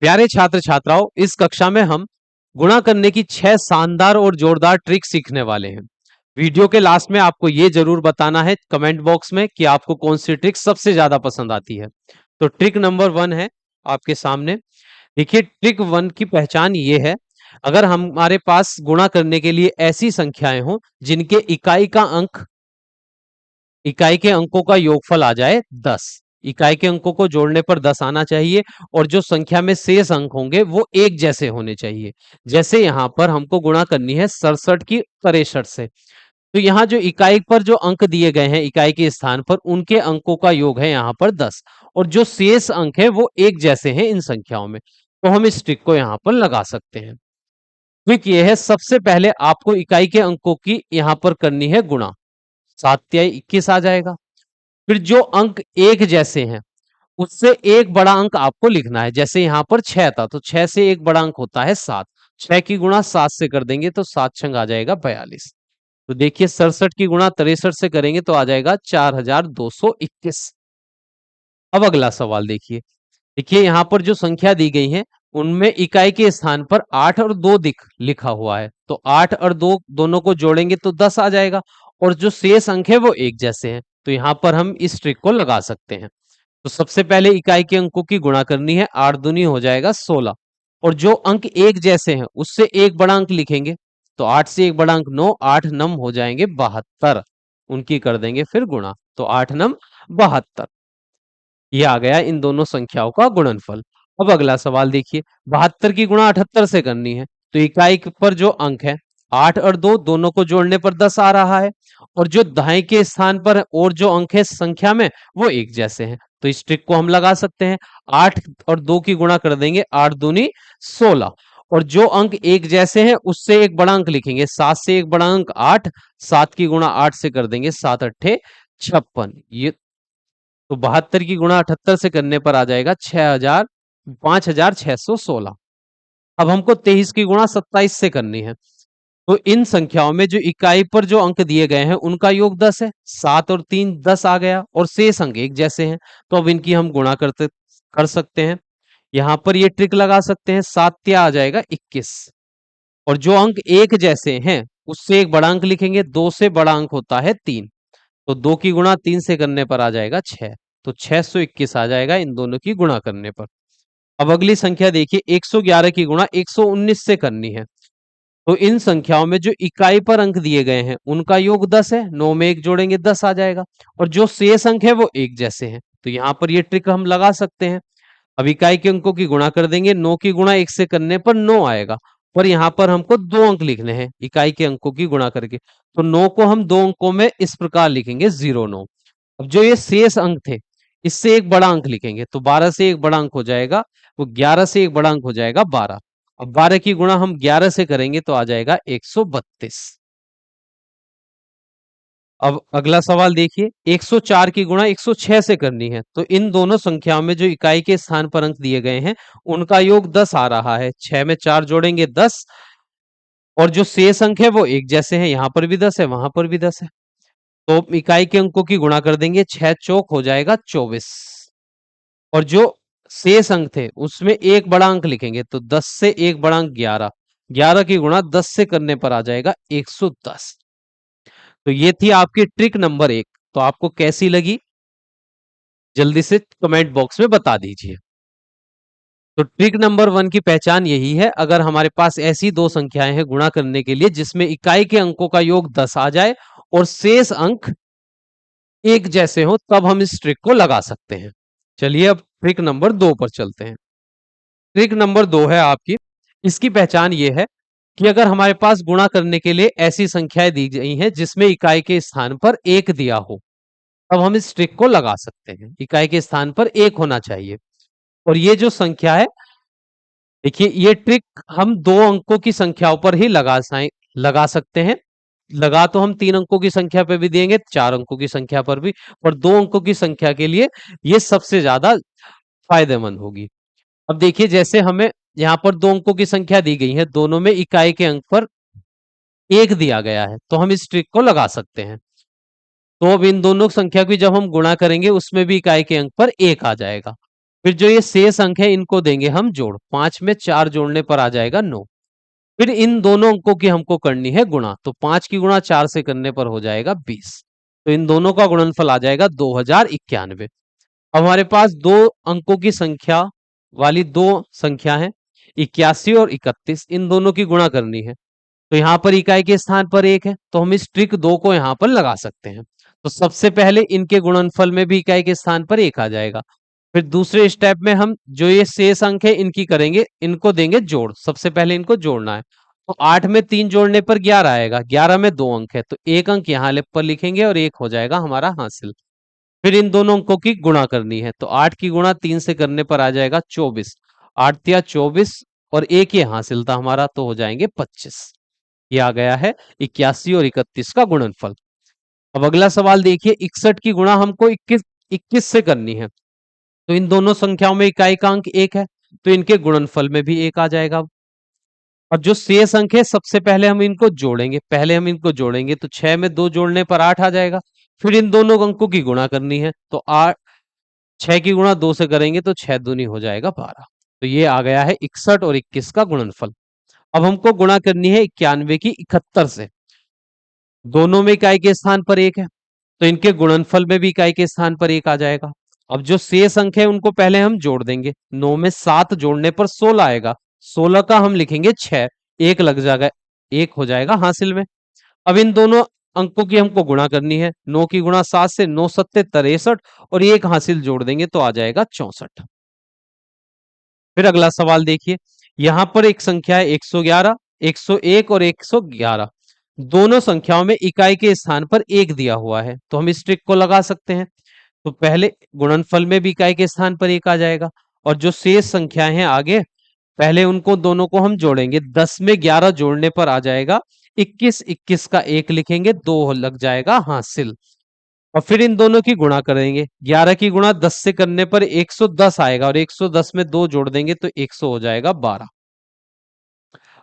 प्यारे छात्र छात्राओं, इस कक्षा में हम गुणा करने की 6 शानदार और जोरदार ट्रिक सीखने वाले हैं। वीडियो के लास्ट में आपको ये जरूर बताना है कमेंट बॉक्स में कि आपको कौन सी ट्रिक सबसे ज्यादा पसंद आती है। तो ट्रिक नंबर 1 है आपके सामने। देखिए, ट्रिक 1 की पहचान ये है, अगर हमारे पास गुणा करने के लिए ऐसी संख्याएं हो जिनके इकाई के अंकों का योगफल आ जाए 10। इकाई के अंकों को जोड़ने पर 10 आना चाहिए और जो संख्या में शेष अंक होंगे वो एक जैसे होने चाहिए। जैसे यहाँ पर हमको गुणा करनी है 67 की 63 से, तो यहाँ जो इकाई पर जो अंक दिए गए हैं इकाई के स्थान पर, उनके अंकों का योग है यहाँ पर 10 और जो शेष अंक है वो एक जैसे हैं इन संख्याओं में। तो हम इस ट्रिक को यहाँ पर लगा सकते हैं। ट्रिक ये है, सबसे पहले आपको इकाई के अंकों की यहाँ पर करनी है गुणा। 7 तिहाई 21 आ जाएगा। फिर जो अंक एक जैसे हैं उससे एक बड़ा अंक आपको लिखना है। जैसे यहाँ पर 6 था तो 6 से एक बड़ा अंक होता है 7। 6 की गुणा 7 से कर देंगे तो 7 छंग आ जाएगा 42। तो देखिए 67 की गुणा 63 से करेंगे तो आ जाएगा 4221। अब अगला सवाल देखिए। देखिए यहाँ पर जो संख्या दी गई है उनमें इकाई के स्थान पर 8 और 2 दिख लिखा हुआ है, तो 8 और 2 दोनों को जोड़ेंगे तो 10 आ जाएगा और जो शेष अंक है वो एक जैसे हैं, तो यहाँ पर हम इस ट्रिक को लगा सकते हैं। तो सबसे पहले इकाई के अंकों की गुणा करनी है। 8 दूनी हो जाएगा 16 और जो अंक एक जैसे हैं उससे एक बड़ा अंक लिखेंगे, तो 8 से एक बड़ा अंक 9, 8 नम हो जाएंगे 72, उनकी कर देंगे फिर गुणा, तो 8 नम 72। ये आ गया इन दोनों संख्याओं का गुणनफल। अब अगला सवाल देखिए, 72 की गुणा 78 से करनी है। तो इकाई पर जो अंक है 8 और 2 दोनों को जोड़ने पर 10 आ रहा है और जो दाएं के स्थान पर और जो अंक है संख्या में वो एक जैसे हैं, तो इस ट्रिक को हम लगा सकते हैं। 8 और 2 की गुणा कर देंगे, 8 दूनी 16 और जो अंक एक जैसे हैं उससे एक बड़ा अंक लिखेंगे। 7 से एक बड़ा अंक 8, 7 की गुणा 8 से कर देंगे, 7 अट्ठे 56। ये तो 72 की गुणा 78 से करने पर आ जाएगा 6000 5616। अब हमको 23 की गुणा 27 से करनी है। तो इन संख्याओं में जो इकाई पर जो अंक दिए गए हैं उनका योग 10 है। 7 और 3 10 आ गया और शेष अंक एक जैसे हैं, तो अब इनकी हम गुणा कर सकते हैं। यहां पर ये ट्रिक लगा सकते हैं। 7 त्या आ जाएगा 21 और जो अंक एक जैसे हैं उससे एक बड़ा अंक लिखेंगे। 2 से बड़ा अंक होता है 3, तो 2 की गुणा 3 से करने पर आ जाएगा 6, तो 621 आ जाएगा इन दोनों की गुणा करने पर। अब अगली संख्या देखिए, 111 की गुणा 119 से करनी है। तो इन संख्याओं में जो इकाई पर अंक दिए गए हैं उनका योग 10 है। 9 में 1 जोड़ेंगे 10 आ जाएगा और जो शेष अंक है वो एक जैसे हैं, तो यहां पर ये ट्रिक हम लगा सकते हैं। अब इकाई के अंकों की गुणा कर देंगे। 9 की गुणा 1 से करने पर 9 आएगा, पर यहाँ पर हमको 2 अंक लिखने हैं इकाई के अंकों की गुणा करके, तो 9 को हम 2 अंकों में इस प्रकार लिखेंगे 09। अब जो ये शेष अंक थे इससे एक बड़ा अंक लिखेंगे, तो 12 से एक बड़ा अंक हो जाएगा, वो 11 से एक बड़ा अंक हो जाएगा 12। अब 12 की गुणा हम 11 से करेंगे तो आ जाएगा 132। अब अगला सवाल देखिए, 104 की गुणा 106 से करनी है। तो इन दोनों संख्याओं में जो इकाई के स्थान पर अंक दिए गए हैं उनका योग 10 आ रहा है। 6 में 4 जोड़ेंगे 10 और जो शेष अंक है वो एक जैसे हैं, यहां पर भी 10 है वहां पर भी 10 है, तो इकाई के अंकों की गुणा कर देंगे। 6 चौक हो जाएगा 24 और जो शेष अंक थे उसमें एक बड़ा अंक लिखेंगे, तो 10 से एक बड़ा अंक 11, 11 की गुणा 10 से करने पर आ जाएगा 110। तो ये थी आपकी ट्रिक नंबर 1। तो आपको कैसी लगी जल्दी से कमेंट बॉक्स में बता दीजिए। तो ट्रिक नंबर 1 की पहचान यही है, अगर हमारे पास ऐसी दो संख्याएं हैं गुणा करने के लिए जिसमें इकाई के अंकों का योग 10 आ जाए और शेष अंक एक जैसे हो, तब हम इस ट्रिक को लगा सकते हैं। चलिए अब ट्रिक नंबर 2 पर चलते हैं। ट्रिक नंबर 2 है आपकी, इसकी पहचान ये है कि अगर हमारे पास गुणा करने के लिए ऐसी संख्याएं दी गई हैं जिसमें इकाई के स्थान पर एक दिया हो, तब हम इस ट्रिक को लगा सकते हैं। इकाई के स्थान पर एक होना चाहिए और ये जो संख्या है, देखिए ये ट्रिक हम दो अंकों की संख्याओं पर ही लगा सकते हैं। लगा तो हम 3 अंकों की संख्या पे भी देंगे, 4 अंकों की संख्या पर भी, और 2 अंकों की संख्या के लिए ये सबसे ज्यादा फायदेमंद होगी। अब देखिए जैसे हमें यहाँ पर 2 अंकों की संख्या दी गई है, दोनों में इकाई के अंक पर एक दिया गया है, तो हम इस ट्रिक को लगा सकते हैं। तो अब इन दोनों संख्या की जब हम गुणा करेंगे उसमें भी इकाई के अंक पर एक आ जाएगा। फिर जो ये शेष अंक है इनको देंगे हम जोड़, 5 में 4 जोड़ने पर आ जाएगा 9। फिर इन दोनों अंकों की हमको करनी है गुणा, तो 5 की गुणा 4 से करने पर हो जाएगा 20। तो इन दोनों का गुणनफल आ जाएगा 2091। अब हमारे पास दो अंकों की संख्या वाली दो संख्या है, 81 और 31, इन दोनों की गुणा करनी है। तो यहाँ पर इकाई के स्थान पर एक है, तो हम इस ट्रिक दो को यहाँ पर लगा सकते हैं। तो सबसे पहले इनके गुणनफल में भी इकाई के स्थान पर एक आ जाएगा। फिर दूसरे स्टेप में हम जो ये शेष अंक है इनकी करेंगे, इनको देंगे जोड़, सबसे पहले इनको जोड़ना है। तो 8 में 3 जोड़ने पर 11 आएगा, 11 में 2 अंक है तो एक अंक यहाँ पर लिखेंगे और एक हो जाएगा हमारा हासिल। फिर इन दोनों अंकों की गुणा करनी है, तो 8 की गुणा 3 से करने पर आ जाएगा 24, 8 तिया 24 और एक ये हासिल था हमारा, तो हो जाएंगे 25। ये आ गया है 81 और 31 का गुणनफल। अब अगला सवाल देखिए, 61 की गुणा हमको 21 से करनी है। तो इन दोनों संख्याओं में इकाई का अंक एक है, तो इनके गुणनफल में भी एक आ जाएगा। और जो शेष अंक है सबसे पहले हम इनको जोड़ेंगे, पहले हम इनको जोड़ेंगे तो 6 में 2 जोड़ने पर 8 आ जाएगा। फिर इन दोनों अंकों की गुणा करनी है, तो 8, 6 की गुणा 2 से करेंगे तो 6 दूनी हो जाएगा 12। तो ये आ गया है 61 और 21 का गुणनफल। अब हमको गुणा करनी है 91 की 71 से। दोनों में इकाई के स्थान पर एक है, तो इनके गुणनफल में भी इकाई के स्थान पर एक आ जाएगा। अब जो शेष अंक है उनको पहले हम जोड़ देंगे, 9 में 7 जोड़ने पर 16 आएगा, 16 का हम लिखेंगे 6, एक लग जाएगा, एक हो जाएगा हासिल में। अब इन दोनों अंकों की हमको गुणा करनी है, 9 की गुणा 7 से, 9 सत्ते 63 और एक हासिल जोड़ देंगे तो आ जाएगा 64। फिर अगला सवाल देखिए, यहां पर एक संख्या है 111, 101 और 111, दोनों संख्याओं में इकाई के स्थान पर एक दिया हुआ है, तो हम इस ट्रिक को लगा सकते हैं। तो पहले गुणनफल में भी इकाई के स्थान पर एक आ जाएगा, और जो शेष संख्याएं हैं आगे, पहले उनको दोनों को हम जोड़ेंगे, 10 में 11 जोड़ने पर आ जाएगा 21, 21 का एक लिखेंगे, दो लग जाएगा हासिल। और फिर इन दोनों की गुणा करेंगे, 11 की गुणा 10 से करने पर 110 आएगा, और 110 में 2 जोड़ देंगे तो 100 हो जाएगा 12।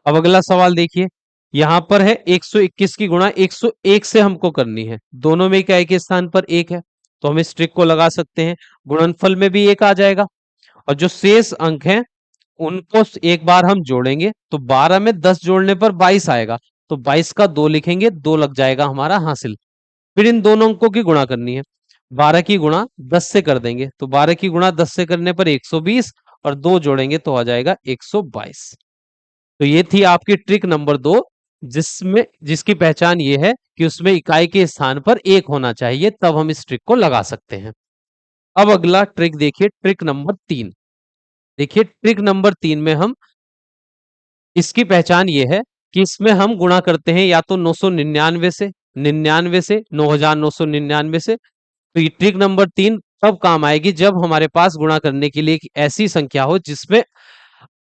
अब अगला सवाल देखिए, यहां पर है 121 की गुणा 101 से हमको करनी है, दोनों में इकाई के स्थान पर एक है, तो हम इस ट्रिक को लगा सकते हैं, गुणनफल में भी एक आ जाएगा। और जो शेष अंक हैं उनको एक बार हम जोड़ेंगे, तो 12 में 10 जोड़ने पर 22 आएगा, तो 22 का 2 लिखेंगे, 2 लग जाएगा हमारा हासिल। फिर इन दोनों अंकों की गुणा करनी है, 12 की गुणा 10 से कर देंगे, तो 12 की गुणा 10 से करने पर 120 और 2 जोड़ेंगे तो आ जाएगा 122। तो ये थी आपकी ट्रिक नंबर 2, जिसमें जिसकी पहचान ये है कि उसमें इकाई के स्थान पर एक होना चाहिए, तब हम इस ट्रिक को लगा सकते हैं। अब अगला ट्रिक देखिए, ट्रिक नंबर 3। देखिए ट्रिक नंबर 3 में हम इसकी पहचान ये है कि इसमें हम गुणा करते हैं या तो 999 से, 99 से, 9999 से। तो ये ट्रिक नंबर 3 तब काम आएगी जब हमारे पास गुणा करने के लिए एक ऐसी संख्या हो जिसमें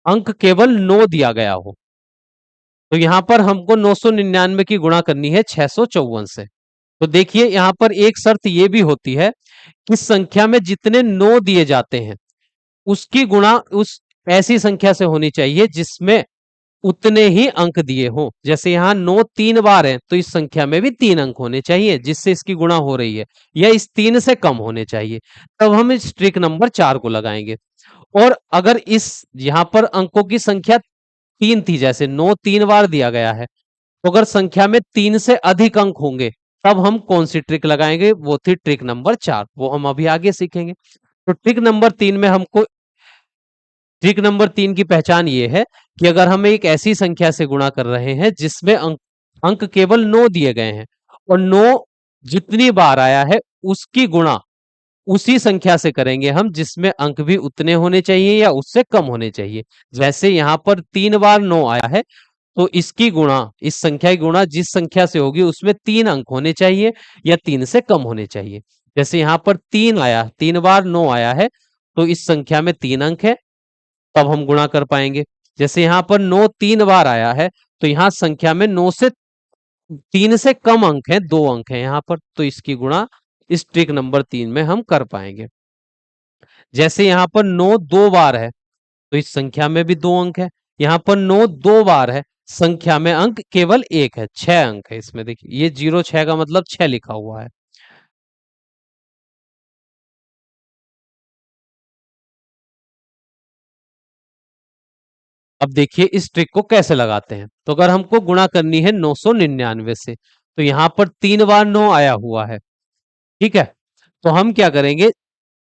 अंक केवल 9 दिया गया हो। तो यहां पर हमको 999 की गुणा करनी है 654 से। तो देखिए यहां पर एक शर्त यह भी होती है कि संख्या में जितने 9 दिए जाते हैं उसकी गुणा उस ऐसी संख्या से होनी चाहिए जिसमें उतने ही अंक दिए हो। जैसे यहाँ 9 3 बार है तो इस संख्या में भी 3 अंक होने चाहिए जिससे इसकी गुणा हो रही है, या इस 3 से कम होने चाहिए, तब हम इस ट्रिक नंबर 4 को लगाएंगे। और अगर इस यहां पर अंकों की संख्या 3 थी, जैसे 9 3 बार दिया गया है, तो अगर संख्या में 3 से अधिक अंक होंगे तब हम कौन सी ट्रिक लगाएंगे, वो थी ट्रिक नंबर 4, वो हम अभी आगे सीखेंगे। तो ट्रिक नंबर 3 में हमको ट्रिक नंबर 3 की पहचान ये है कि अगर हम एक ऐसी संख्या से गुणा कर रहे हैं जिसमें अंक केवल 9 दिए गए हैं, और 9 जितनी बार आया है उसकी गुणा उसी संख्या से करेंगे हम जिसमें अंक भी उतने होने चाहिए या उससे कम होने चाहिए। जैसे यहां पर 3 बार 9 आया है, तो इसकी गुणा, इस संख्या की गुणा जिस संख्या से होगी उसमें 3 अंक होने चाहिए या 3 से कम होने चाहिए। जैसे यहां पर 3 आया, 3 बार 9 आया है, तो इस संख्या में 3 अंक है, तब हम गुणा कर पाएंगे। जैसे यहां पर 9 3 बार आया है, तो यहां संख्या में 9 से 3 से कम अंक है, 2 अंक है यहां पर, तो इसकी गुणा इस ट्रिक नंबर 3 में हम कर पाएंगे। जैसे यहां पर 9 2 बार है, तो इस संख्या में भी 2 अंक है। यहां पर 9 2 बार है, संख्या में अंक केवल एक है, 6 अंक है इसमें, देखिए ये 06 का मतलब 6 लिखा हुआ है। अब देखिए इस ट्रिक को कैसे लगाते हैं। तो अगर हमको गुणा करनी है 999 से, तो यहां पर 3 बार 9 आया हुआ है, ठीक है। तो हम क्या करेंगे,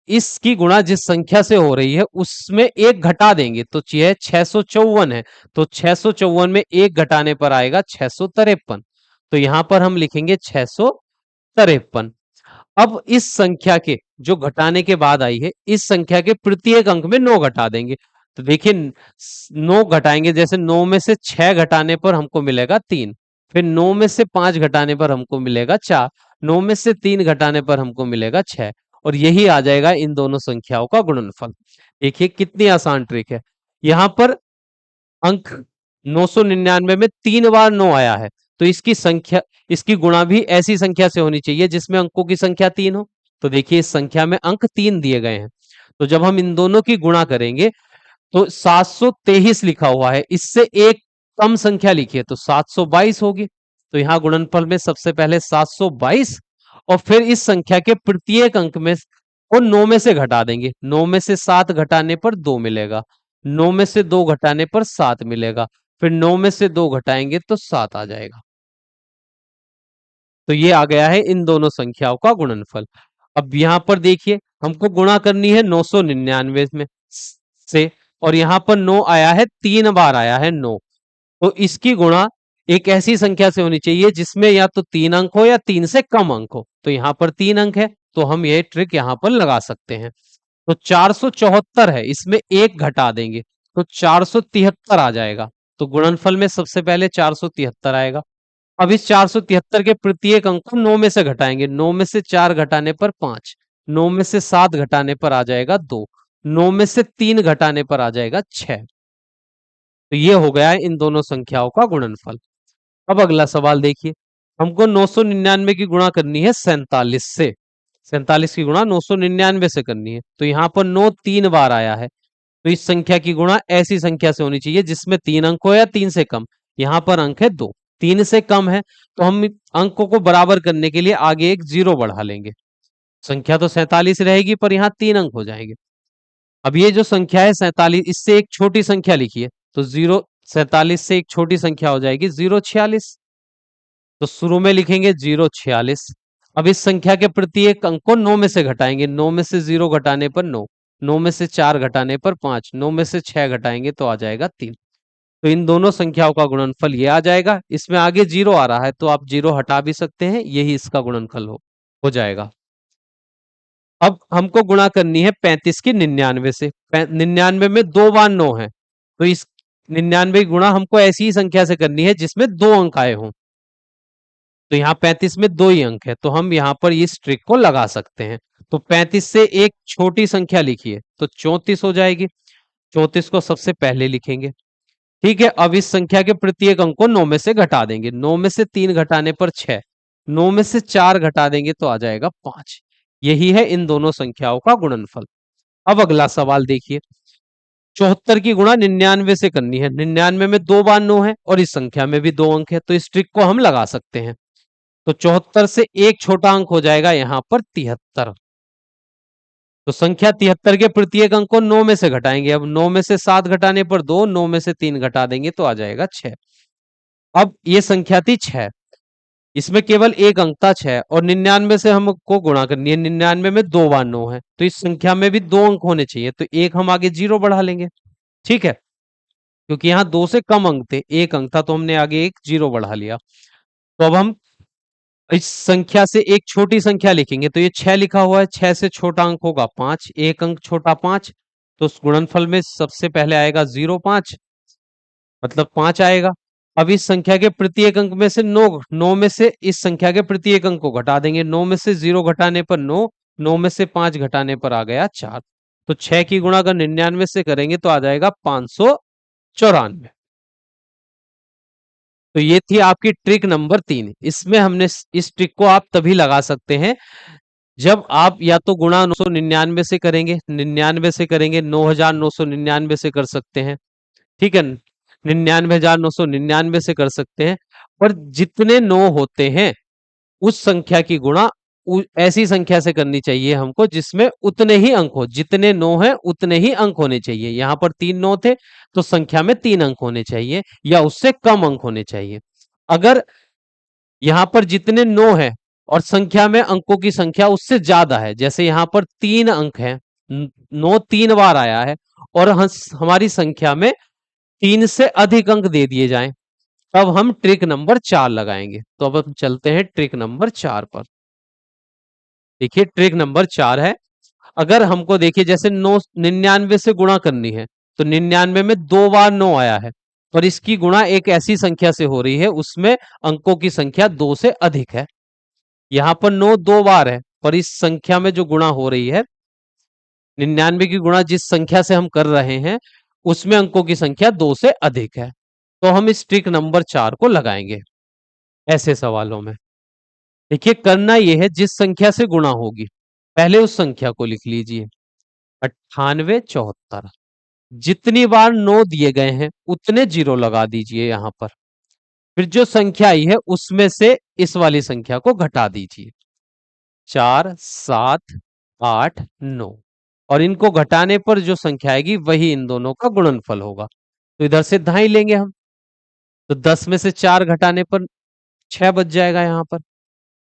इसकी गुणा जिस संख्या से हो रही है उसमें एक घटा देंगे, तो यह 654 है। तो 654 में एक घटाने पर आएगा 653। तो यहां पर हम लिखेंगे 653। अब इस संख्या के जो घटाने के बाद आई है, इस संख्या के प्रत्येक अंक में 9 घटा देंगे। तो देखिए 9 घटाएंगे, जैसे 9 में से 6 घटाने पर हमको मिलेगा 3, फिर 9 में से 5 घटाने पर हमको मिलेगा 4, 9 में से 3 घटाने पर हमको मिलेगा 6, और यही आ जाएगा इन दोनों संख्याओं का गुणनफल। देखिए कितनी आसान ट्रिक है। यहां पर अंक 999 में 3 बार 9 आया है, तो इसकी संख्या, इसकी गुणा भी ऐसी संख्या से होनी चाहिए जिसमें अंकों की संख्या 3 हो। तो देखिए इस संख्या में अंक 3 दिए गए हैं, तो जब हम इन दोनों की गुणा करेंगे तो 723 लिखा हुआ है, इससे एक कम संख्या लिखिए तो 722 होगी। तो यहां गुणनफल में सबसे पहले 722, और फिर इस संख्या के प्रत्येक अंक में को 9 में से घटा देंगे। 9 में से 7 घटाने पर 2 मिलेगा, 9 में से 2 घटाने पर 7 मिलेगा, फिर 9 में से 2 घटाएंगे तो 7 आ जाएगा। तो ये आ गया है इन दोनों संख्याओं का गुणनफल। अब यहां पर देखिए हमको गुणा करनी है 999 में से, और यहां पर 9 आया है, 3 बार आया है 9। तो इसकी गुणा एक ऐसी संख्या से होनी चाहिए जिसमें या तो 3 अंक हो या 3 से कम अंक हो। तो यहां पर 3 अंक है, तो हम ये ट्रिक यहां पर लगा सकते हैं। तो 474 है, इसमें एक घटा देंगे तो 473 आ जाएगा। तो गुणनफल में सबसे पहले 473 आएगा। अब इस 473 के प्रत्येक अंक को 9 में से घटाएंगे। 9 में से 4 घटाने पर 5, 9 में से 7 घटाने पर आ जाएगा 2, 9 में से 3 घटाने पर आ जाएगा 6। तो ये हो गया है इन दोनों संख्याओं का गुणनफल। अब अगला सवाल देखिए, हमको 999 की गुणा करनी है 47 से। 47 की गुणा 999 से करनी है, तो यहां पर 9 3 बार आया है, तो इस संख्या की गुणा ऐसी संख्या से होनी चाहिए जिसमें 3 अंक हो या 3 से कम। यहां पर अंक है 2, 3 से कम है, तो हम अंकों को बराबर करने के लिए आगे एक जीरो बढ़ा लेंगे। संख्या तो 47 रहेगी पर यहाँ 3 अंक हो जाएंगे। अब ये जो संख्या है 47, इससे एक छोटी संख्या लिखिए, तो 47 से एक छोटी संख्या हो जाएगी 046। तो शुरू में लिखेंगे 046। अब इस संख्या के प्रत्येक अंक को 9 में से घटाएंगे। 9 में से 0 घटाने पर 9, 9 में से 4 घटाने पर 5, 9 में से 6 घटाएंगे तो आ जाएगा 3। तो इन दोनों संख्याओं का गुणनफल ये आ जाएगा। इसमें आगे जीरो आ रहा है तो आप जीरो हटा भी सकते हैं, यही इसका गुणनफल हो जाएगा। अब हमको गुणा करनी है 35 की 99 से। 99 में 2 बार 9 है, तो इस 99 की गुणा हमको ऐसी ही संख्या से करनी है जिसमें 2 अंक आए हों। तो यहाँ 35 में 2 ही अंक है, तो हम यहाँ पर इस ट्रिक को लगा सकते हैं। तो 35 से एक छोटी संख्या लिखिए तो 34 हो जाएगी। 34 को सबसे पहले लिखेंगे, ठीक है। अब इस संख्या के प्रत्येक अंक को 9 में से घटा देंगे। 9 में से 3 घटाने पर 6, 9 में से 4 घटा देंगे तो आ जाएगा 5। यही है इन दोनों संख्याओं का गुणनफल। अब अगला सवाल देखिए, 74 की गुणा 99 से करनी है। 99 में 2 बार 9 है और इस संख्या में भी 2 अंक है, तो इस ट्रिक को हम लगा सकते हैं। तो 74 से एक छोटा अंक हो जाएगा यहां पर 73। तो संख्या 73 के प्रत्येक अंक को 9 में से घटाएंगे। अब 9 में से 7 घटाने पर 2, 9 में से 3 घटा देंगे तो आ जाएगा 6। अब ये संख्या थी 6, इसमें केवल एक अंक था 6, और 99 से हमको गुणा करनी है। 99 में 2 बार 9 है, तो इस संख्या में भी 2 अंक होने चाहिए, तो एक हम आगे जीरो बढ़ा लेंगे, ठीक है। क्योंकि यहाँ 2 से कम अंक थे, एक अंक था, तो हमने आगे एक जीरो बढ़ा लिया। तो अब हम इस संख्या से एक छोटी संख्या लिखेंगे, तो ये 6 लिखा हुआ है, 6 से छोटा अंक होगा 5, एक अंक छोटा 5, तो उस गुणनफल में सबसे पहले आएगा 05, मतलब 5 आएगा। अब इस संख्या के प्रत्येक अंक में से 9, 9 में से इस संख्या के प्रत्येक अंक को घटा देंगे। 9 में से 0 घटाने पर 9, 9 में से 5 घटाने पर आ गया 4। तो 6 की गुणा अगर 99 से करेंगे तो आ जाएगा 594। तो ये थी आपकी ट्रिक नंबर 3। इसमें हमने इस ट्रिक को आप तभी लगा सकते हैं जब आप या तो गुणा 999 से करेंगे, 99 से करेंगे, 9999 से कर सकते हैं, ठीक है। 99,999 से कर सकते हैं, पर जितने 9 होते हैं उस संख्या की गुणा ऐसी संख्या से करनी चाहिए हमको जिसमें उतने ही अंक हो, जितने 9 हैं उतने ही अंक होने चाहिए। यहाँ पर 3 9 थे तो संख्या में 3 अंक होने चाहिए या उससे कम अंक होने चाहिए। अगर यहाँ पर जितने 9 हैं और संख्या में अंकों की संख्या उससे ज्यादा है, जैसे यहाँ पर 3 अंक है, 9 3 बार आया है और हमारी संख्या में 3 से अधिक अंक दे दिए जाएं, तब हम ट्रिक नंबर 4 लगाएंगे। तो अब हम चलते हैं ट्रिक नंबर 4 पर। देखिए ट्रिक नंबर 4 है, अगर हमको देखिए जैसे 99 से गुणा करनी है तो 99 में 2 बार 9 आया है और इसकी गुणा एक ऐसी संख्या से हो रही है उसमें अंकों की संख्या 2 से अधिक है। यहाँ पर 9 2 बार है पर इस संख्या में जो गुणा हो रही है, 99 की गुणा जिस संख्या से हम कर रहे हैं उसमें अंकों की संख्या 2 से अधिक है, तो हम इस ट्रिक नंबर 4 को लगाएंगे ऐसे सवालों में। देखिए करना यह है, जिस संख्या से गुणा होगी पहले उस संख्या को लिख लीजिए 9874। जितनी बार 9 दिए गए हैं उतने जीरो लगा दीजिए यहां पर, फिर जो संख्या आई है उसमें से इस वाली संख्या को घटा दीजिए 4 7 8 9, और इनको घटाने पर जो संख्या आएगी वही इन दोनों का गुणनफल होगा। तो इधर से ढाई लेंगे हम, तो 10 में से 4 घटाने पर 6 बच जाएगा यहाँ पर।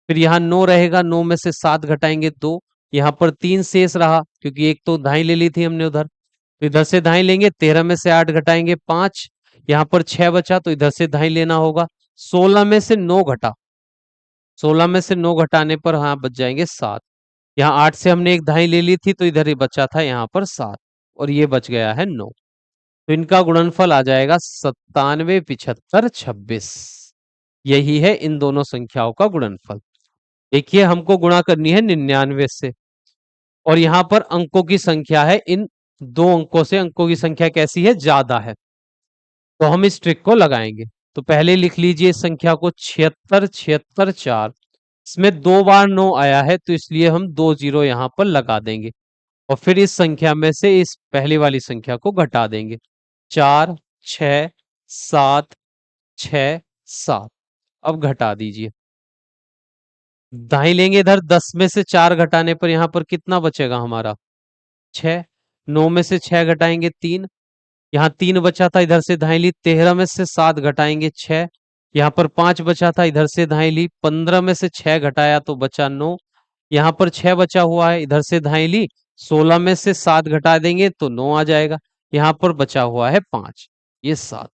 फिर यहाँ 9 रहेगा, 9 में से 7 घटाएंगे 2, यहाँ पर 3 शेष रहा क्योंकि एक तो ढाई ले ली थी हमने उधर, तो इधर से ढाई लेंगे, 13 में से 8 घटाएंगे 5, यहाँ पर 6 बचा तो इधर से ढाई लेना होगा। 16 में से 9 घटा, 16 में से 9 घटाने पर हाँ बच जाएंगे 7, यहाँ 8 से हमने एक ढाई ले ली थी तो इधर ही बचा था यहाँ पर 7 और ये बच गया है 9। तो इनका गुणनफल आ जाएगा 97 75 26। यही है इन दोनों संख्याओं का गुणनफल। देखिए हमको गुणा करनी है 99 से और यहाँ पर अंकों की संख्या है, इन दो अंकों से अंकों की संख्या कैसी है, ज्यादा है, तो हम इस ट्रिक को लगाएंगे। तो पहले लिख लीजिए इस संख्या को 76 76 4, इसमें 2 बार 9 आया है तो इसलिए हम 2 जीरो यहाँ पर लगा देंगे और फिर इस संख्या में से इस पहली वाली संख्या को घटा देंगे 4 6 7 6 7। अब घटा दीजिए, दाई लेंगे इधर, 10 में से 4 घटाने पर यहाँ पर कितना बचेगा हमारा 6, 9 में से 6 घटाएंगे 3, यहाँ 3 बचा था इधर से दाई ली, 13 में से 7 घटाएंगे 6, यहाँ पर 5 बचा था इधर से दाई ली, 15 में से 6 घटाया तो बचा 9, यहाँ पर 6 बचा हुआ है इधर से दाई ली, 16 में से 7 घटा देंगे तो 9 आ जाएगा, यहाँ पर बचा हुआ है 5, ये 7,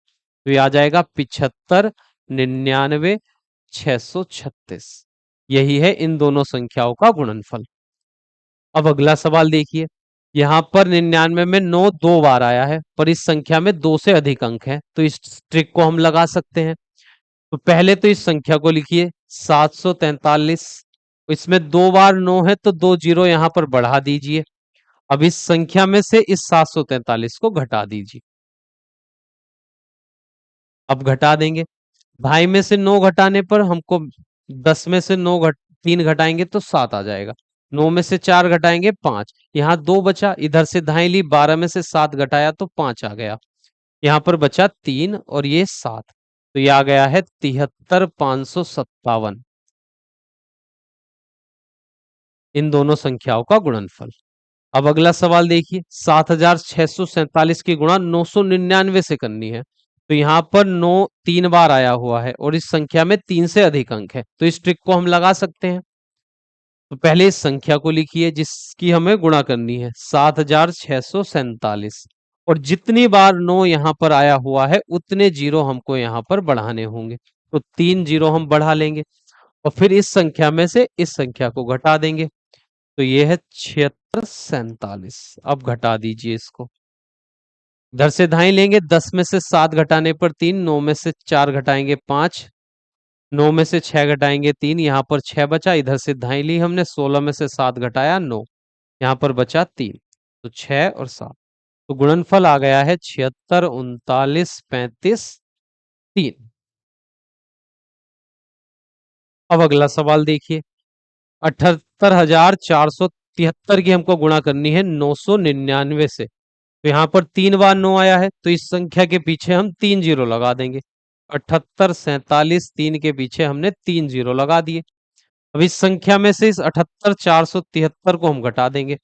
तो ये आ जाएगा 75 99 636। यही है इन दोनों संख्याओं का गुणनफल। अब अगला सवाल देखिए, यहाँ पर 99 में 9 2 बार आया है पर इस संख्या में 2 से अधिक अंक है, तो इस ट्रिक को हम लगा सकते हैं। तो पहले तो इस संख्या को लिखिए 743, इसमें 2 बार 9 है तो 2 जीरो यहाँ पर बढ़ा दीजिए। अब इस संख्या में से इस 743 को घटा दीजिए, अब घटा देंगे, ढाई में से 9 घटाने पर हमको 10 में से 3 घटाएंगे तो 7 आ जाएगा, 9 में से 4 घटाएंगे 5, यहाँ 2 बचा इधर से ढाई ली, 12 में से 7 घटाया तो 5 आ गया, यहाँ पर बचा 3 और ये 7, तो ये आ गया है 73 557 इन दोनों संख्याओं का गुणनफल। अब अगला सवाल देखिए, 7647 की गुणा 999 से करनी है, तो यहाँ पर 9 3 बार आया हुआ है और इस संख्या में 3 से अधिक अंक है, तो इस ट्रिक को हम लगा सकते हैं। तो पहले इस संख्या को लिखिए जिसकी हमें गुणा करनी है 7647, और जितनी बार 9 यहाँ पर आया हुआ है उतने जीरो हमको यहाँ पर बढ़ाने होंगे, तो 3 जीरो हम बढ़ा लेंगे और फिर इस संख्या में से इस संख्या को घटा देंगे, तो ये है 7647। अब घटा दीजिए इसको, इधर से ढाई लेंगे, 10 में से 7 घटाने पर 3, 9 में से 4 घटाएंगे 5, 9 में से 6 घटाएंगे 3, यहाँ पर 6 बचा इधर से ढाई ली हमने, 16 में से 7 घटाया 9, यहाँ पर बचा 3, तो 6 और 7, तो गुणनफल आ गया है 76 39 35 3। अब अगला सवाल देखिए, 78,473 की हमको गुणा करनी है 999 से, तो यहाँ पर 3 बार 9 आया है तो इस संख्या के पीछे हम 3 जीरो लगा देंगे, 78 47 3 के पीछे हमने 3 जीरो लगा दिए। अब इस संख्या में से इस 78,473 को हम घटा देंगे,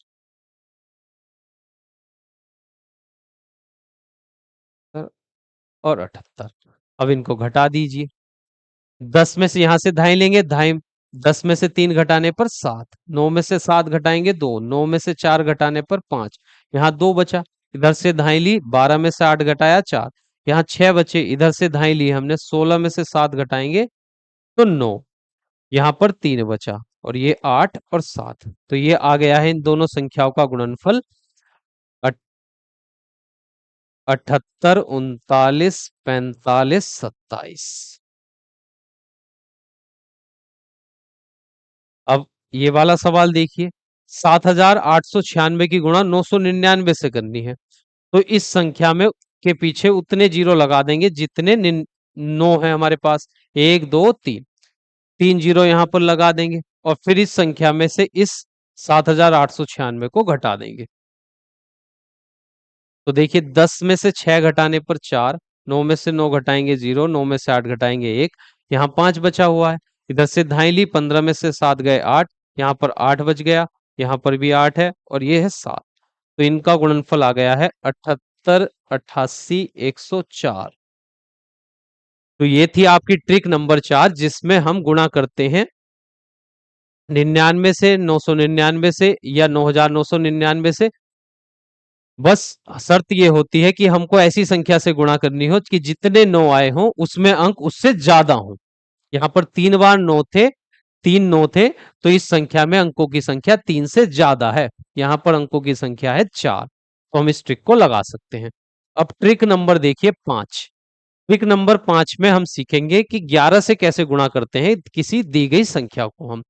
और 78। अब इनको घटा दीजिए। 10 में से यहां से ढाई लेंगे, ढाई, 10 में से 3 घटाने पर 7, 9 में से 7 घटाएंगे 2, 9 में से 4 घटाने पर 5, यहाँ 2 बचा। इधर से ढाई ली, 12 में से 8 घटाया 4, यहाँ 6 बचे। इधर से ढाई ली हमने, 16 में से 7 घटाएंगे तो 9, यहाँ पर 3 बचा, और ये 8 और 7। तो ये आ गया है इन दोनों संख्याओं का गुणनफल 78, 39, 45, 27। अब ये वाला सवाल देखिए, 7,896 की गुणा 999 से करनी है। तो इस संख्या में के पीछे उतने जीरो लगा देंगे जितने नो है हमारे पास, एक दो तीन, तीन जीरो यहां पर लगा देंगे, और फिर इस संख्या में से इस 7,896 को घटा देंगे। तो देखिए 10 में से 6 घटाने पर 4, 9 में से 9 घटाएंगे 0, 9 में से 8 घटाएंगे 1, यहाँ 5 बचा हुआ है। इधर से ढाई ली, 15 में से 7 गए 8, यहाँ पर 8 बच गया, यहाँ पर भी 8 है, और ये है 7। तो इनका गुणनफल आ गया है 78, 88, 104। तो ये थी आपकी ट्रिक नंबर 4, जिसमें हम गुणा करते हैं 99 से, 999 से, या 9,999 से। बस शर्त ये होती है कि हमको ऐसी संख्या से गुणा करनी हो कि जितने 9 आए हों उसमें अंक उससे ज्यादा हो। यहाँ पर 3 बार 9 थे, 3 9 थे, तो इस संख्या में अंकों की संख्या 3 से ज्यादा है। यहाँ पर अंकों की संख्या है 4, तो हम इस ट्रिक को लगा सकते हैं। अब ट्रिक नंबर देखिए 5। ट्रिक नंबर 5 में हम सीखेंगे कि 11 से कैसे गुणा करते हैं किसी दी गई संख्या को हम।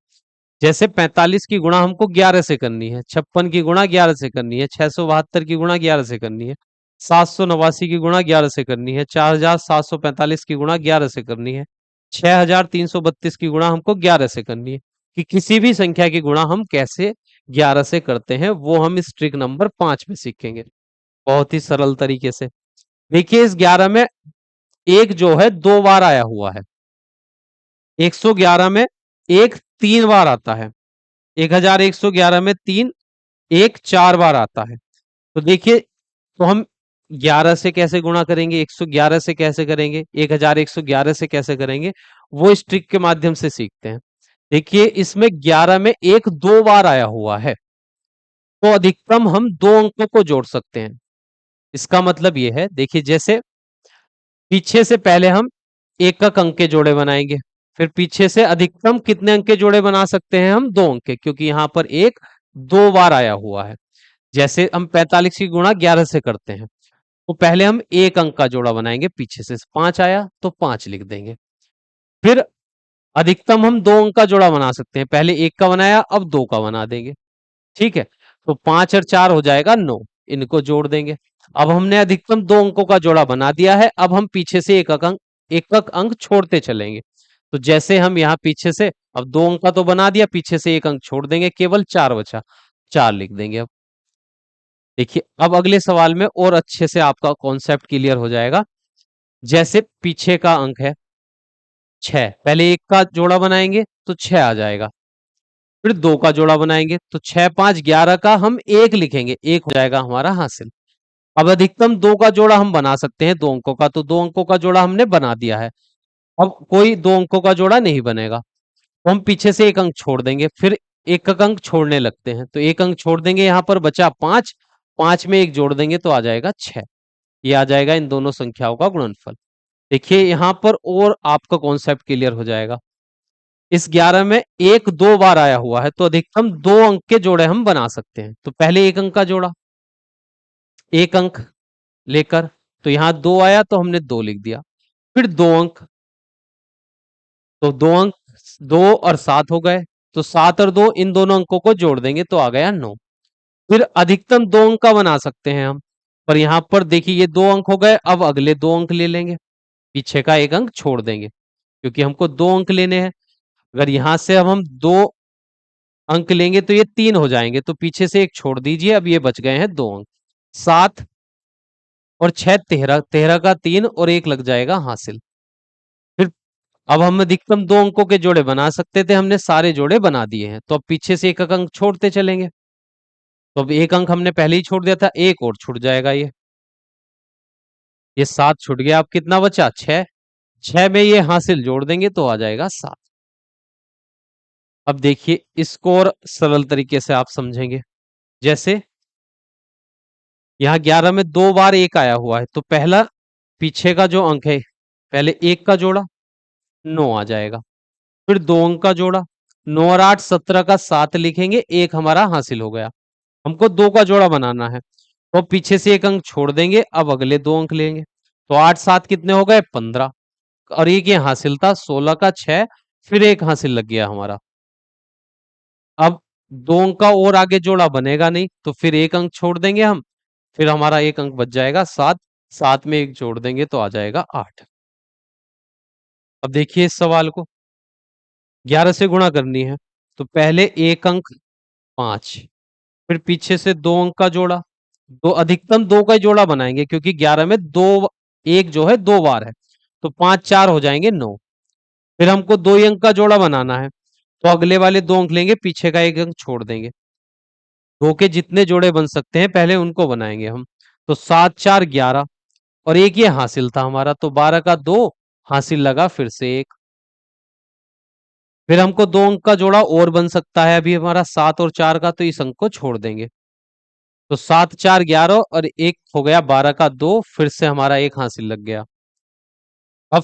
जैसे 45 की गुणा हमको 11 से करनी है, 56 की गुणा 11 से करनी है, 672 की गुणा 11 से करनी है, 789 की गुणा 11 से करनी है, 4,745 की गुणा 11 से करनी है, 6,332 की गुणा हमको 11 से करनी है। कि किसी भी संख्या की गुणा हम कैसे 11 से करते हैं, वो हम इस ट्रिक नंबर 5 में सीखेंगे, बहुत ही सरल तरीके से। देखिए इस 11 में एक जो है 2 बार आया हुआ है, 111 में एक 3 बार आता है, 1,111 में 3, एक 4 बार आता है। तो देखिए, तो हम 11 से कैसे गुणा करेंगे, 111 से कैसे करेंगे, 1,111 से कैसे करेंगे, वो इस ट्रिक के माध्यम से सीखते हैं। देखिए इसमें 11 में एक 2 बार आया हुआ है, तो अधिकतम हम 2 अंकों को जोड़ सकते हैं। इसका मतलब ये है, देखिए जैसे पीछे से पहले हम एक का अंक के जोड़े बनाएंगे, फिर पीछे से अधिकतम कितने अंक के जोड़े बना सकते हैं हम, 2 अंक के, क्योंकि यहाँ पर एक 2 बार आया हुआ है। जैसे हम 45 की गुणा 11 से करते हैं, तो पहले हम एक अंक का जोड़ा बनाएंगे, पीछे से 5 आया तो 5 लिख देंगे। फिर अधिकतम हम 2 अंक का जोड़ा बना सकते हैं, पहले एक का बनाया अब 2 का बना देंगे, ठीक है। तो 5 और 4 हो जाएगा 9, इनको जोड़ देंगे। अब हमने अधिकतम 2 अंकों का जोड़ा बना दिया है, अब हम पीछे से एक अंक छोड़ते चलेंगे। तो जैसे हम यहाँ पीछे से, अब 2 अंक का तो बना दिया, पीछे से एक अंक छोड़ देंगे, केवल 4 बचा, 4 लिख देंगे। अब देखिए, अब अगले सवाल में और अच्छे से आपका कॉन्सेप्ट क्लियर हो जाएगा। जैसे पीछे का अंक है 6, पहले एक का जोड़ा बनाएंगे तो 6 आ जाएगा, फिर 2 का जोड़ा बनाएंगे तो 6 5 11 का हम एक लिखेंगे, एक हो जाएगा हमारा हासिल। अब अधिकतम 2 का जोड़ा हम बना सकते हैं 2 अंकों का, तो 2 अंकों का जोड़ा हमने बना दिया है। अब कोई 2 अंकों का जोड़ा नहीं बनेगा, तो हम पीछे से एक अंक छोड़ देंगे, फिर एक अंक छोड़ने लगते हैं, तो एक अंक छोड़ देंगे, यहाँ पर बचा 5, 5 में एक जोड़ देंगे तो आ जाएगा 6। ये आ जाएगा इन दोनों संख्याओं का गुणनफल। देखिए यहां पर और आपका कॉन्सेप्ट क्लियर हो जाएगा। इस 11 में एक 2 बार आया हुआ है, तो अधिकतम 2 अंक के जोड़े हम बना सकते हैं। तो पहले एक अंक का जोड़ा, एक अंक लेकर, तो यहां 2 आया तो हमने 2 लिख दिया, फिर 2 अंक, तो 2 अंक, 2 और 7 हो गए, तो 7 और 2 इन दोनों अंकों को जोड़ देंगे तो आ गया 9। फिर अधिकतम 2 अंक का बना सकते हैं हम, पर यहां पर देखिए ये 2 अंक हो गए, अब अगले 2 अंक ले लेंगे, पीछे का एक अंक छोड़ देंगे, क्योंकि हमको 2 अंक लेने हैं। अगर यहां से अब हम 2 अंक लेंगे तो ये 3 हो जाएंगे, तो पीछे से एक छोड़ दीजिए, अब ये बच गए हैं 2 अंक। 7 और 6 13, 13 का 3 और एक लग जाएगा हासिल। फिर अब हम अधिकतम दो अंकों के जोड़े बना सकते थे, हमने सारे जोड़े बना दिए हैं, तो अब पीछे से एक एक अंक छोड़ते चलेंगे। तो अब एक अंक हमने पहले ही छोड़ दिया था, एक और छूट जाएगा ये 7 छूट गया। अब कितना बचा? 6। 6 में ये हासिल जोड़ देंगे तो आ जाएगा 7। अब देखिए इसको और सरल तरीके से आप समझेंगे। जैसे यहाँ 11 में 2 बार एक आया हुआ है, तो पहला पीछे का जो अंक है, पहले एक का जोड़ा 9 आ जाएगा, फिर दो अंक का जोड़ा 9 और 8 17 का 7 लिखेंगे, एक हमारा हासिल हो गया। हमको दो का जोड़ा बनाना है, तो पीछे से एक अंक छोड़ देंगे, अब अगले दो अंक लेंगे। तो 8 7 कितने हो गए? 15। और एक ये हासिल था 16 का 6, फिर एक हासिल लग गया हमारा। अब दो अंक का और आगे जोड़ा बनेगा नहीं, तो फिर एक अंक छोड़ देंगे हम, फिर हमारा एक अंक बच जाएगा 7। 7 में एक जोड़ देंगे तो आ जाएगा 8। अब देखिए इस सवाल को 11 से गुणा करनी है, तो पहले एक अंक 5, फिर पीछे से दो अंक का जोड़ा, दो अधिकतम दो का ही जोड़ा बनाएंगे क्योंकि 11 में दो एक जो है दो बार है, तो 5 4 हो जाएंगे 9। फिर हमको दो ही अंक का जोड़ा बनाना है, तो अगले वाले दो अंक लेंगे, पीछे का एक अंक छोड़ देंगे। दो के जितने जोड़े बन सकते हैं पहले उनको बनाएंगे हम। तो 7 4 11, और एक ये हासिल था हमारा, तो 12 का 2 हासिल लगा, फिर से एक। फिर हमको दो अंक का जोड़ा और बन सकता है अभी हमारा 7 और 4 का, तो इस अंक को छोड़ देंगे। तो 7 4 11 और एक हो गया 12 का 2, फिर से हमारा एक हासिल लग गया। अब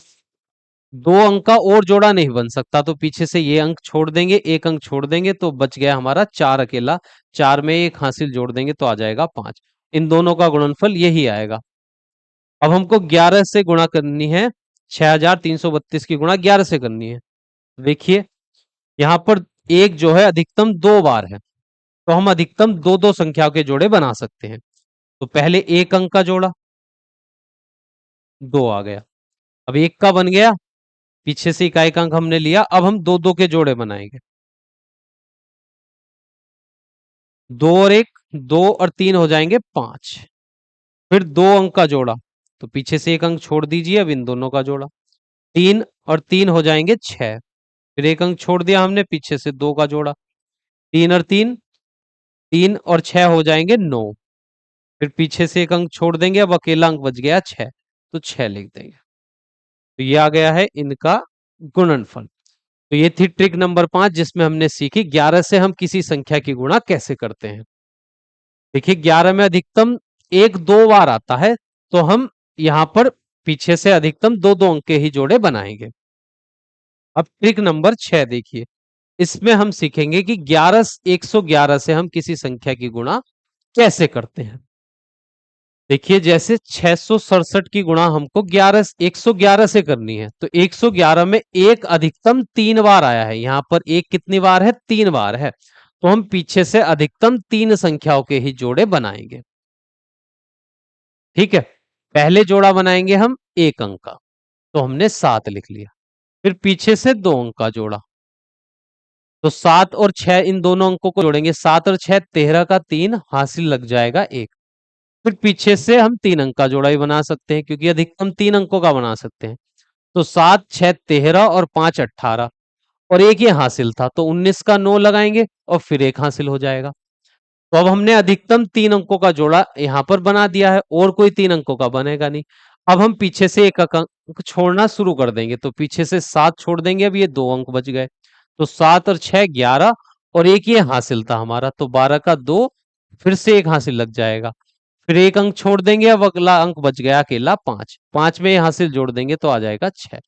दो अंक का और जोड़ा नहीं बन सकता, तो पीछे से ये अंक छोड़ देंगे, एक अंक छोड़ देंगे, तो बच गया हमारा 4 अकेला। 4 में एक हासिल जोड़ देंगे तो आ जाएगा 5। इन दोनों का गुणनफल यही आएगा। अब हमको 11 से गुणा करनी है, 6332 की गुणा 11 से करनी है। देखिए यहाँ पर एक जो है अधिकतम दो बार है, तो हम अधिकतम दो दो संख्याओं के जोड़े बना सकते हैं। तो पहले एक अंक का जोड़ा 2 आ गया, अब एक का बन गया, पीछे से इकाई का अंक हमने लिया, अब हम दो दो के जोड़े बनाएंगे। दो और एक, दो और तीन हो जाएंगे 5। फिर दो अंक का जोड़ा, तो पीछे से एक अंक छोड़ दीजिए, अब इन दोनों का जोड़ा 3 और 3 हो जाएंगे 6। फिर एक अंक छोड़ दिया हमने, पीछे से दो का जोड़ा, 3 और 3, 3 और 6 हो जाएंगे 9। फिर पीछे से एक अंक छोड़ देंगे, अब अकेला अंक बच गया 6, तो 6 लिख देंगे। तो ये आ गया है इनका गुणनफल। तो ये थी ट्रिक नंबर 5, जिसमें हमने सीखी 11 से हम किसी संख्या की गुणा कैसे करते हैं। देखिए 11 में अधिकतम एक दो बार आता है, तो हम यहां पर पीछे से अधिकतम दो दो अंक के ही जोड़े बनाएंगे। अब ट्रिक नंबर 6 देखिए, इसमें हम सीखेंगे कि 111 से हम किसी संख्या की गुणा कैसे करते हैं। देखिए जैसे 667 की गुणा हमको 111 से करनी है, तो 111 में एक अधिकतम 3 बार आया है, यहां पर एक कितनी बार है? 3 बार है, तो हम पीछे से अधिकतम तीन संख्याओं के ही जोड़े बनाएंगे। ठीक है, पहले जोड़ा बनाएंगे हम एक अंक का, तो हमने 7 लिख लिया। फिर पीछे से दो अंक का जोड़ा, तो 7 और 6 इन दोनों अंकों को जोड़ेंगे, 7 और 6 13 का 3 हासिल लग जाएगा 1। फिर पीछे से हम तीन अंक का जोड़ा ही बना सकते हैं क्योंकि अधिकतम तीन अंकों का बना सकते हैं। तो 7 6 13 और 5 18, और एक ये हासिल था, तो 19 का 9 लगाएंगे और फिर एक हासिल हो जाएगा। तो अब हमने अधिकतम तीन अंकों का जोड़ा यहां पर बना दिया है, और कोई तीन अंकों का बनेगा नहीं। अब हम पीछे से एक अंक छोड़ना शुरू कर देंगे, तो पीछे से 7 छोड़ देंगे, अब ये दो अंक बच गए। तो 7 और 6 11, और एक ये हासिल था हमारा, तो 12 का 2, फिर से एक हासिल लग जाएगा। फिर एक अंक छोड़ देंगे, अब अगला अंक बच गया अकेला 5। 5 में ये हासिल जोड़ देंगे तो आ जाएगा 6।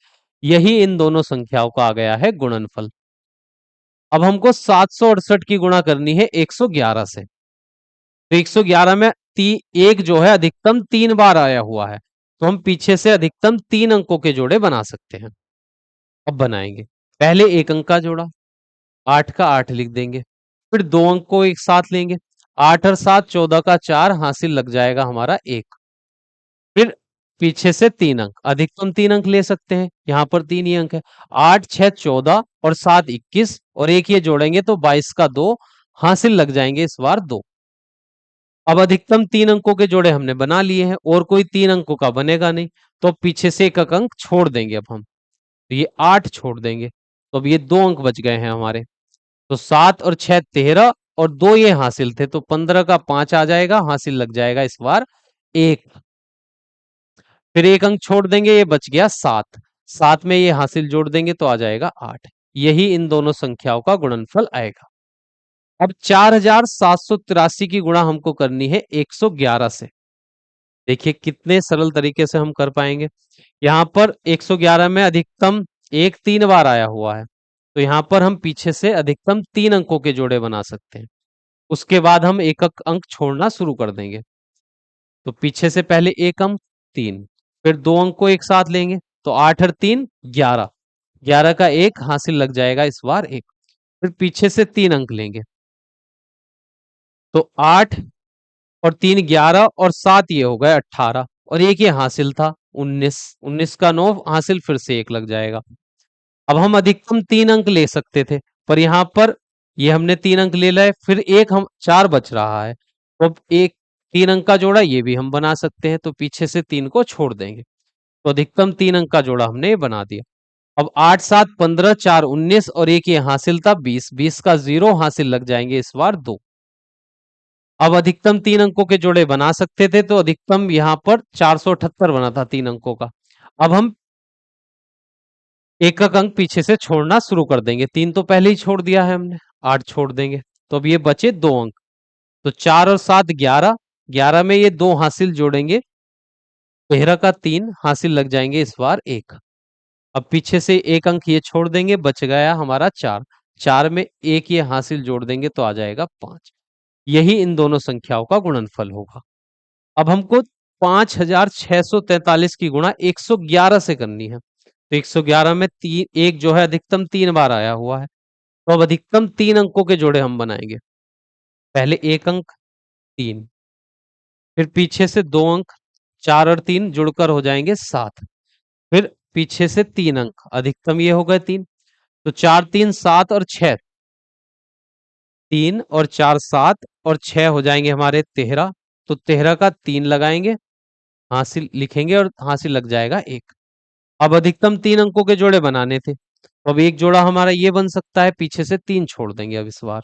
यही इन दोनों संख्याओं का आ गया है गुणनफल। अब हमको 768 की गुणा करनी है 111 से। तो 111 में एक जो है अधिकतम 3 बार आया हुआ है, तो हम पीछे से अधिकतम तीन अंकों के जोड़े बना सकते हैं। अब बनाएंगे, पहले एक अंक का जोड़ा 8 का 8 लिख देंगे, फिर दो अंक को एक साथ लेंगे, 8 और 7 14 का 4 हासिल लग जाएगा हमारा 1। फिर पीछे से तीन अंक, अधिकतम तीन अंक ले सकते हैं, यहां पर तीन ही अंक है, 8 6 14 और 7 21, और एक ये जोड़ेंगे तो 22 का 2 हासिल लग जाएंगे इस बार 2। अब अधिकतम तीन अंकों के जोड़े हमने बना लिए हैं, और कोई तीन अंकों का बनेगा नहीं, तो पीछे से एक अंक छोड़ देंगे अब हम। तो ये 8 छोड़ देंगे, तो अब ये 2 अंक बच गए हैं हमारे। तो 7 और 6 13 और 2 ये हासिल थे, तो 15 का 5 आ जाएगा, हासिल लग जाएगा इस बार 1। फिर 1 अंक छोड़ देंगे, ये बच गया 7। 7 में ये हासिल जोड़ देंगे तो आ जाएगा 8। यही इन दोनों संख्याओं का गुणनफल आएगा। अब 4783 की गुणा हमको करनी है 111 से। देखिए कितने सरल तरीके से हम कर पाएंगे। यहाँ पर 111 में अधिकतम एक 3 बार आया हुआ है, तो यहाँ पर हम पीछे से अधिकतम 3 अंकों के जोड़े बना सकते हैं। उसके बाद हम एक एक अंक छोड़ना शुरू कर देंगे। तो पीछे से पहले एक अंक 3, फिर 2 अंक को एक साथ लेंगे, तो 8 और 3 11, 11 का एक हासिल लग जाएगा इस बार 1। फिर पीछे से 3 अंक लेंगे, तो 8 और 3 11 और 7 ये हो गए 18, और एक ये हासिल था 19, 19 का 9 हासिल, फिर से 1 लग जाएगा। अब हम अधिकतम 3 अंक ले सकते थे, पर यहाँ पर ये हमने 3 अंक ले लिया, फिर एक हम 4 बच रहा है, तो अब एक 3 अंक का जोड़ा ये भी हम बना सकते हैं, तो पीछे से 3 को छोड़ देंगे, तो अधिकतम 3 अंक का जोड़ा हमने ये बना दिया। अब 8 7 15 4 19 और एक ये हासिल था 20, 20 का 0 हासिल लग जाएंगे इस बार 2। अब अधिकतम 3 अंकों के जोड़े बना सकते थे, तो अधिकतम यहाँ पर 478 बना था 3 अंकों का। अब हम एक एक अंक पीछे से छोड़ना शुरू कर देंगे। 3 तो पहले ही छोड़ दिया है हमने, 8 छोड़ देंगे, तो अब ये बचे 2 अंक। तो 4 और 7 11, 11 में ये 2 हासिल जोड़ेंगे, 13 का 3 हासिल लग जाएंगे इस बार 1। अब पीछे से एक अंक ये छोड़ देंगे, बच गया हमारा 4, 4 में एक ये हासिल जोड़ देंगे तो आ जाएगा 5। यही इन दोनों संख्याओं का गुणनफल होगा। अब हमको 5643 की गुणा 111 से करनी है, तो 111 में तीन एक जो है अधिकतम 3 बार आया हुआ है, तो अब अधिकतम 3 अंकों के जोड़े हम बनाएंगे। पहले एक अंक 3, फिर पीछे से 2 अंक 4 और 3 जुड़कर हो जाएंगे 7, फिर पीछे से 3 अंक, अधिकतम ये हो गए 3, तो 4 3 7 और 6, 3 और 4 7 और 6 हो जाएंगे हमारे 13, तो 13 का 3 लगाएंगे, हासिल लिखेंगे और हासिल लग जाएगा 1। अब अधिकतम 3 अंकों के जोड़े बनाने थे, तो अब एक जोड़ा हमारा ये बन सकता है, पीछे से 3 छोड़ देंगे अब इस बार,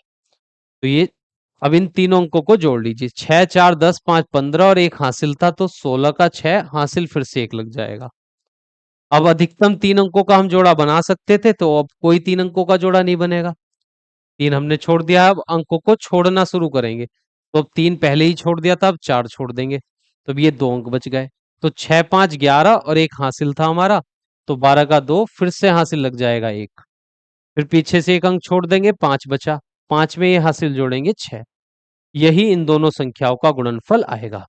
तो ये अब इन तीनों अंकों को जोड़ लीजिए, 6 4 10 5 15 और एक हासिल था, तो 16 का 6 हासिल, फिर से 1 लग जाएगा। अब अधिकतम 3 अंकों का हम जोड़ा बना सकते थे, तो अब कोई 3 अंकों का जोड़ा नहीं बनेगा, 3 हमने छोड़ दिया, अब अंकों को छोड़ना शुरू करेंगे, तो अब 3 पहले ही छोड़ दिया था, अब 4 छोड़ देंगे, तो अब ये 2 अंक बच गए, तो 6 5 11 और एक हासिल था हमारा, तो 12 का 2 फिर से हासिल लग जाएगा 1। फिर पीछे से एक अंक छोड़ देंगे, 5 बचा, 5 में ये हासिल जोड़ेंगे 6। यही इन दोनों संख्याओं का गुणनफल आएगा।